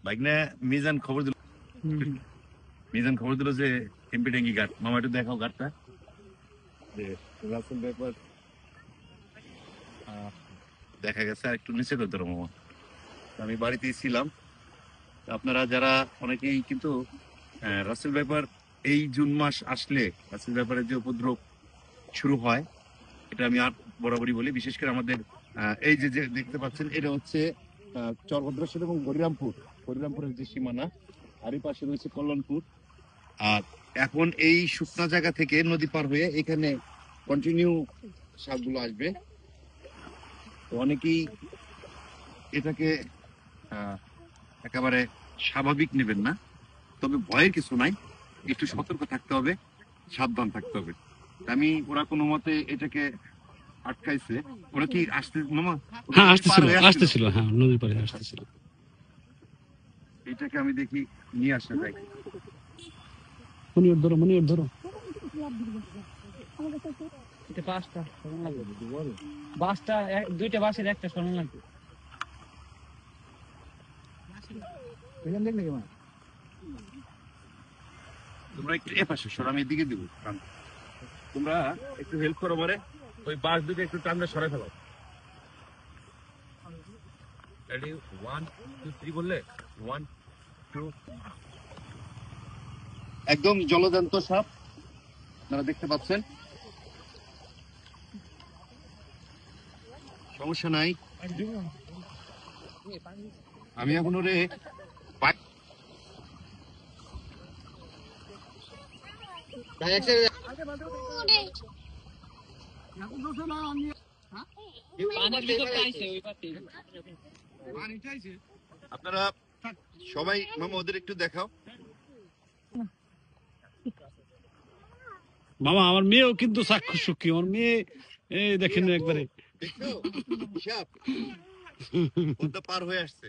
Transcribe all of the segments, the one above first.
বাইকনা মিজান খবর দিল যে এমপি ট্যাঙ্কি ঘাট, মামা একটু দেখাও ঘাটটা। রাসেল ব্যাপার দেখা গেছে আর একটু নিচে করতে মামা। আমি বাড়িতেই ছিলাম। আপনারা যারা অনেকেই কিন্তু রাসেল ব্যাপার এই জুন মাস আসলে রাসেল ব্যাপারের যে উপদ্রব শুরু হয়, এটা আমি আর বরাবরই বলি। বিশেষ করে আমাদের এই যে দেখতে পাচ্ছেন, এটা হচ্ছে চরভদ্রেশ্বর এবং হরিরামপুরের যে সীমানা, আর এই পাশে রয়েছে কল্যাণপুর। আর এখন এই শুকনা জায়গা থেকে নদী পার হয়ে এখানে কন্টিনিউ সাপগুলো আসবে। তো অনেকেই এটাকে একেবারে স্বাভাবিক নেবেন না, তবে ভয়ের কিছু নাই, একটু সতর্ক থাকতে হবে, সাবধান থাকতে হবে। আমি ওরা কোনো মতে এটাকে আটকাইছে। ওরা কি আসতে মামা? হ্যাঁ আসতেছিল, হ্যাঁ নদীর পাড়ে আসতেছিল। এটাকে আমি দেখি নিয়ে আসা যায়। মনির ধরো এটা পাঁচটা বাসটা, দুইটা বাসের একটা সরান লাগবে। তোমরা একটু এ পাশে সর, আমি এদিকে দিব। তোমরা একটু হেল্প করো মানে, ওই বাস দুটো একটু টানলে সরে ফেলো। রেডি 1 2 3 বললে 1 2। একদম জলজান্ত সাপ আপনারা দেখতে পাচ্ছেন, সমস্যা নাই। আমি এখন ওরে আপনারা সবাই মামা ওদের একটু দেখাও। মামা আমার মেয়েও কিন্তু চাক্ষুষ সুখী, আমার মেয়ে দেখেন একবারে পার হয়ে আসছে।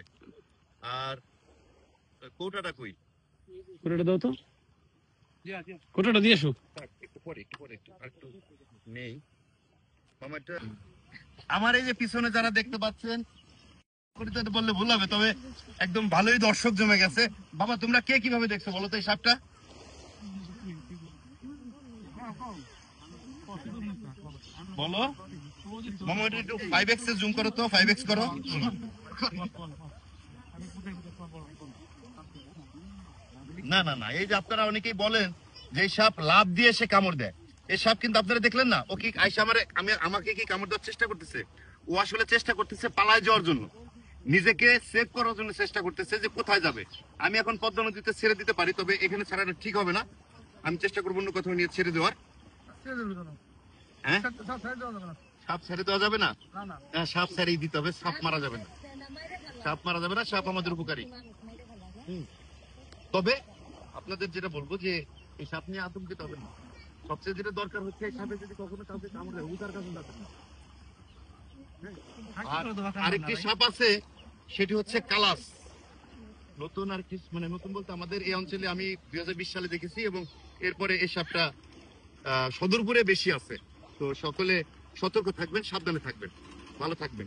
আর কৌটাটা কই? কোটাটা দাও তো, কোটাটা দিয়ে আসো। একটু পরে একটু নেই মামাটা। আমার এই যে পিছনে যারা দেখতে পাচ্ছেন, বললে ভুল হবে, তবে একদম ভালোই দর্শক জমে গেছে। বাবা তোমরা কে কিভাবে দেখছো বলো তো এই সাপটা? বলো মামা, এটা একটু 5x এ জুম করো তো, 5x করো। না না না, এই যে আপনারা অনেকেই বলেন যে সাপ লাভ দিয়ে সে কামড় দেয়, এই সাপ কিন্তু আপনারা দেখলেন না, ও কি আইসা আমাকে কি কামড় দেওয়ার চেষ্টা করতেছে? ও আসলে চেষ্টা করতেছে পালায় যাওয়ার জন্য, নিজেকে সেভ করার জন্য চেষ্টা করতেছে যে কোথায় যাবে। আমি এখন পদ্মা নদীতে ছেড়ে দিতে পারি, তবে এখানে ছাড়ানো ঠিক হবে না। আমি চেষ্টা করবো অন্য কোথাও নিয়ে ছেড়ে দেওয়ার। হ্যাঁ, সাপ ছেড়ে দেওয়া যাবে না? সাপ ছেড়েই দিতে হবে, সাপ মারা যাবে না, সাপ আমাদের উপকারী। তবে আপনাদের যেটা বলবো যে এই সাপ নিয়ে আতঙ্কিত হবে না। সবচেয়ে যেটা দরকার হচ্ছে, এই সাপে যদি কখনো কাউকে কামড় দেয়, উদার কাছে দরকার না। আরেকটি সাপ আছে, সেটি হচ্ছে কালাস। নতুন আরেকটি, মানে নতুন বলতে আমাদের এই অঞ্চলে আমি 2020 সালে দেখেছি, এবং এরপরে এই সাপটা সদরপুরে বেশি আছে। তো সকলে সতর্ক থাকবেন, সাবধানে থাকবেন, ভালো থাকবেন।